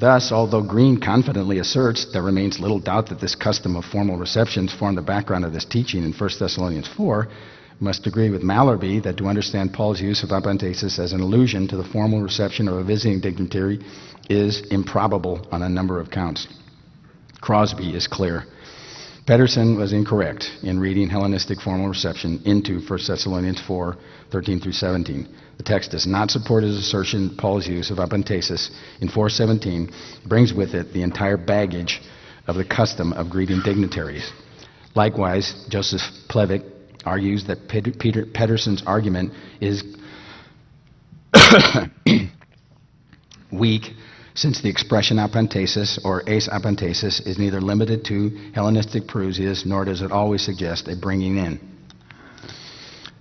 Thus, although Green confidently asserts there remains little doubt that this custom of formal receptions formed the background of this teaching in 1 Thessalonians 4, we must agree with Mallarby that to understand Paul's use of apantesis as an allusion to the formal reception of a visiting dignitary is improbable on a number of counts. Crosby is clear. Pedersen was incorrect in reading Hellenistic formal reception into 1 Thessalonians 4, 13 through 17. The text does not support his assertion that Paul's use of apantesis in 4:17 brings with it the entire baggage of the custom of greeting dignitaries. Likewise, Joseph Plevick argues that Pedersen's argument is weak, since the expression apantesis or eis apantesis is neither limited to Hellenistic parousias, nor does it always suggest a bringing in.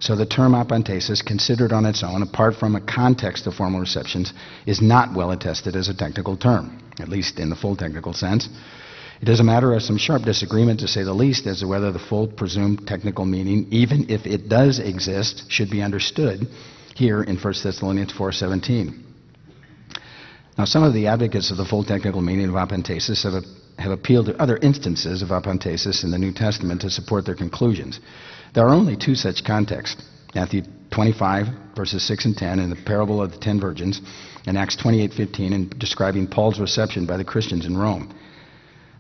So the term apantesis, considered on its own, apart from a context of formal receptions, is not well attested as a technical term, at least in the full technical sense. It is a matter of some sharp disagreement, to say the least, as to whether the full presumed technical meaning, even if it does exist, should be understood here in 1 Thessalonians 4:17. Now, some of the advocates of the full technical meaning of apantesis have appealed to other instances of apantesis in the New Testament to support their conclusions. There are only two such contexts: Matthew 25, verses 6 and 10, in the parable of the 10 virgins, and Acts 28:15, in describing Paul's reception by the Christians in Rome.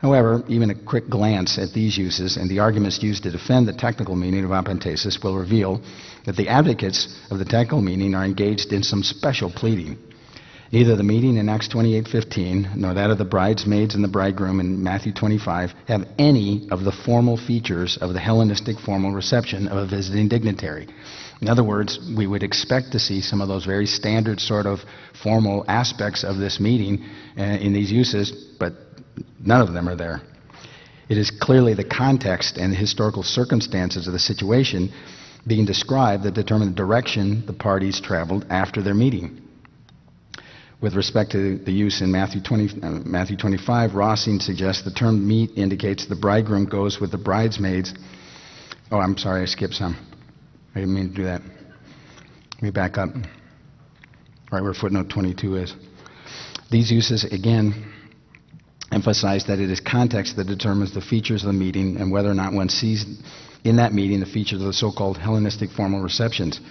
However, even a quick glance at these uses and the arguments used to defend the technical meaning of apantesis will reveal that the advocates of the technical meaning are engaged in some special pleading. Neither the meeting in Acts 28:15 nor that of the bridesmaids and the bridegroom in Matthew 25 have any of the formal features of the Hellenistic formal reception of a visiting dignitary. In other words, we would expect to see some of those very standard sort of formal aspects of this meeting in these uses, but none of them are there. It is clearly the context and the historical circumstances of the situation being described that determine the direction the parties traveled after their meeting. With respect to the use in Matthew 25, Rossing suggests the term meet indicates the bridegroom goes with the bridesmaids. Oh, I'm sorry, I skipped some. I didn't mean to do that. Let me back up. Right where footnote 22 is. These uses, again, emphasize that it is context that determines the features of the meeting and whether or not one sees in that meeting the features of the so-called Hellenistic formal receptions.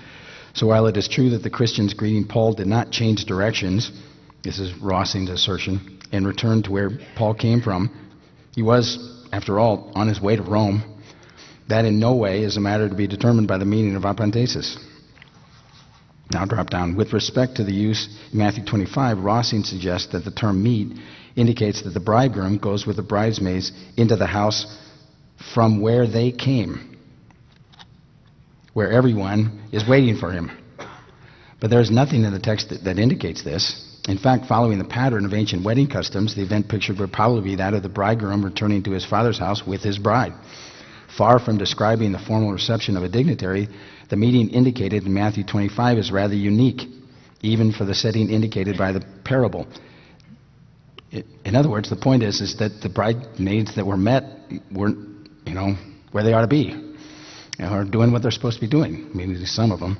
So while it is true that the Christians greeting Paul did not change directions, this is Rossing's assertion, and return to where Paul came from, he was, after all, on his way to Rome. That in no way is a matter to be determined by the meaning of apantesis. Now drop down. With respect to the use in Matthew 25, Rossing suggests that the term meet indicates that the bridegroom goes with the bridesmaids into the house from where they came, where everyone is waiting for him. But there's nothing in the text that indicates this. In fact, following the pattern of ancient wedding customs, the event pictured would probably be that of the bridegroom returning to his father's house with his bride. Far from describing the formal reception of a dignitary, the meeting indicated in Matthew 25 is rather unique, even for the setting indicated by the parable. In other words, the point is that the bridesmaids that were met weren't, where they ought to be, or doing what they're supposed to be doing, maybe some of them.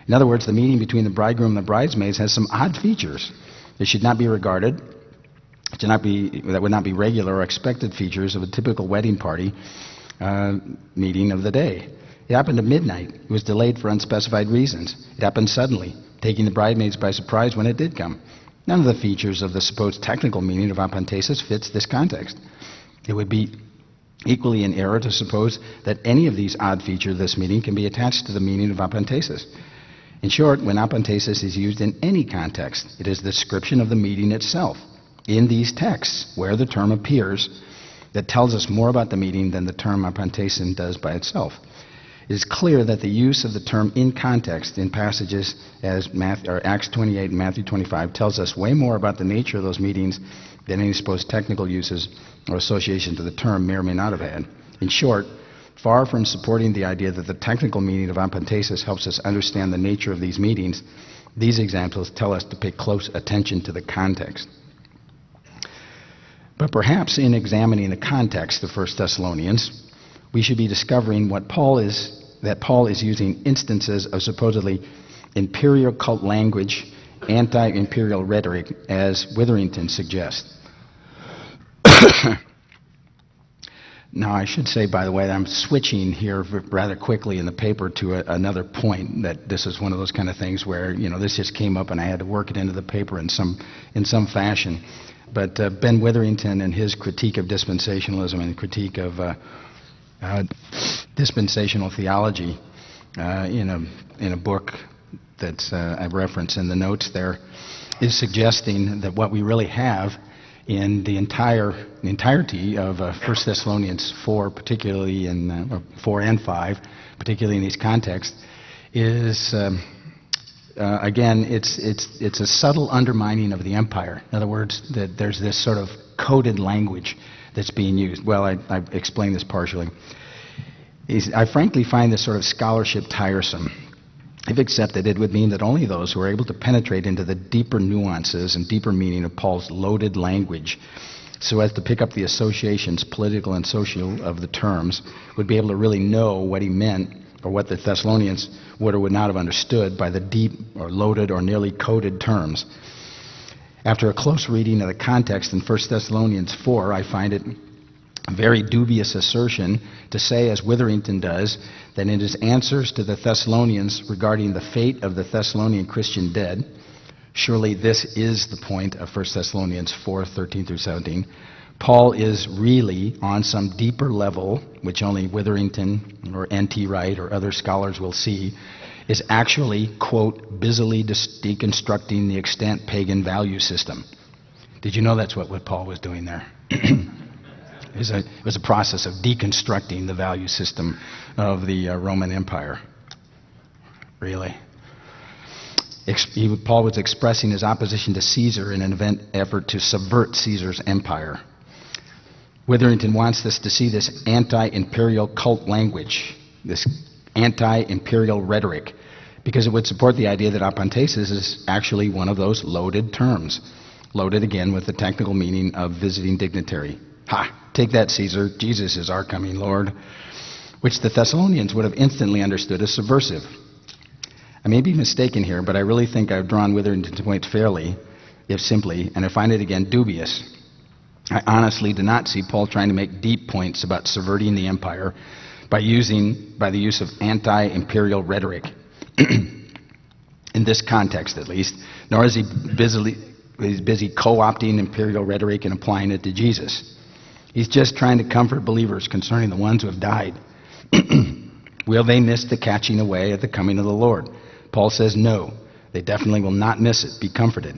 In other words, the meeting between the bridegroom and the bridesmaids has some odd features. They should not be regarded, that would not be regular or expected features of a typical wedding party meeting of the day. It happened at midnight. It was delayed for unspecified reasons. It happened suddenly, taking the bridesmaids by surprise when it did come. None of the features of the supposed technical meaning of apantesis fits this context. It would be equally in error to suppose that any of these odd features of this meeting can be attached to the meaning of apantesis. In short, when apantesis is used in any context, it is the description of the meeting itself in these texts where the term appears that tells us more about the meeting than the term apantesin does by itself. It is clear that the use of the term in context in passages as Acts 28 and Matthew 25 tells us way more about the nature of those meetings than any supposed technical uses or associations of the term may or may not have had. In short, far from supporting the idea that the technical meaning of apantesis helps us understand the nature of these meetings, these examples tell us to pay close attention to the context. But perhaps in examining the context of 1 Thessalonians, we should be discovering that Paul is using instances of supposedly imperial cult language anti-imperial rhetoric, as Witherington suggests. Now, I should say, by the way, that I'm switching here rather quickly in the paper to another point, that this is one of those kind of things where, this just came up and I had to work it into the paper in some fashion. But Ben Witherington and his critique of dispensationalism and critique of dispensational theology in a book that I reference in the notes there is suggesting that what we really have in the entirety of 1 Thessalonians 4, particularly in 4 and 5, particularly in these contexts, is again, it's a subtle undermining of the empire. In other words, that there's this sort of coded language that's being used. Well, I explained this partially. I frankly find this sort of scholarship tiresome. If accepted, it would mean that only those who are able to penetrate into the deeper nuances and deeper meaning of Paul's loaded language, so as to pick up the associations, political and social, of the terms, would be able to really know what he meant, or what the Thessalonians would or would not have understood by the deep or loaded or nearly coded terms. After a close reading of the context in 1 Thessalonians 4, I find it a very dubious assertion to say, as Witherington does, that in his answers to the Thessalonians regarding the fate of the Thessalonian Christian dead, surely this is the point of 1 Thessalonians 4, 13 through 17, Paul is really on some deeper level, which only Witherington or N.T. Wright or other scholars will see, is actually, quote, busily deconstructing the extant pagan value system. Did you know that's what Paul was doing there? It was a process of deconstructing the value system of the Roman Empire. Really. Paul was expressing his opposition to Caesar in an effort to subvert Caesar's empire. Witherington wants us to see this anti-imperial cult language, this anti-imperial rhetoric, because it would support the idea that apantesis is actually one of those loaded terms, loaded again with the technical meaning of visiting dignitary. Ha! Take that, Caesar. Jesus is our coming Lord, which the Thessalonians would have instantly understood as subversive. I may be mistaken here, but I really think I've drawn Witherington's point fairly, if simply, and I find it again dubious. I honestly do not see Paul trying to make deep points about subverting the empire by the use of anti-imperial rhetoric, in this context at least, nor is he busy co-opting imperial rhetoric and applying it to Jesus. He's just trying to comfort believers concerning the ones who have died. Will they miss the catching away at the coming of the Lord? Paul says no. They definitely will not miss it. Be comforted.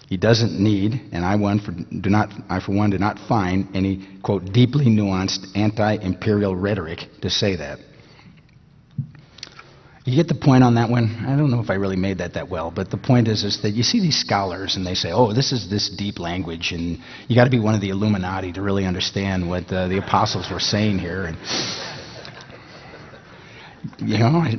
He doesn't need, and I for one do not find any, quote, deeply nuanced anti-imperial rhetoric to say that. You get the point on that one? I don't know if I really made that well, but the point is that you see these scholars and they say, oh, this is this deep language, and you got to be one of the Illuminati to really understand what the apostles were saying here. And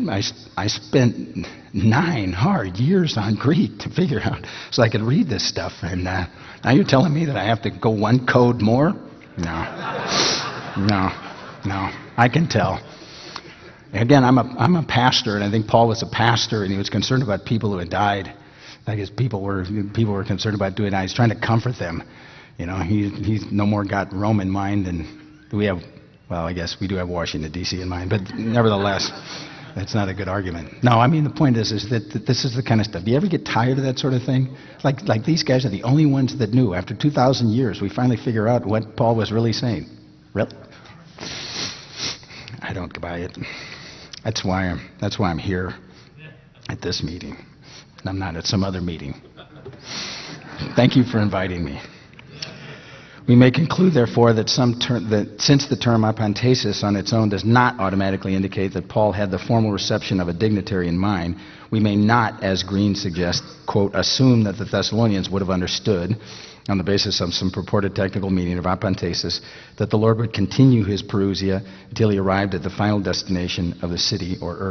I spent 9 hard years on Greek to figure out so I could read this stuff, and now you're telling me that I have to go one code more? No, I can tell. Again, I'm a pastor, and I think Paul was a pastor, and he was concerned about people who had died. I guess people were concerned about doing that. He's trying to comfort them. He's no more got Rome in mind than we have. Well, I guess we do have Washington, D.C. in mind, but nevertheless, that's not a good argument. No, I mean, the point is that this is the kind of stuff. Do you ever get tired of that sort of thing? Like these guys are the only ones that knew. After 2,000 years, we finally figure out what Paul was really saying. Really? I don't buy it. That's why I'm here at this meeting, and I'm not at some other meeting. Thank you for inviting me. We may conclude, therefore, that since the term apantesis on its own does not automatically indicate that Paul had the formal reception of a dignitary in mind, we may not, as Green suggests, quote, assume that the Thessalonians would have understood, on the basis of some purported technical meaning of apantesis, that the Lord would continue his parousia until he arrived at the final destination of the city or earth.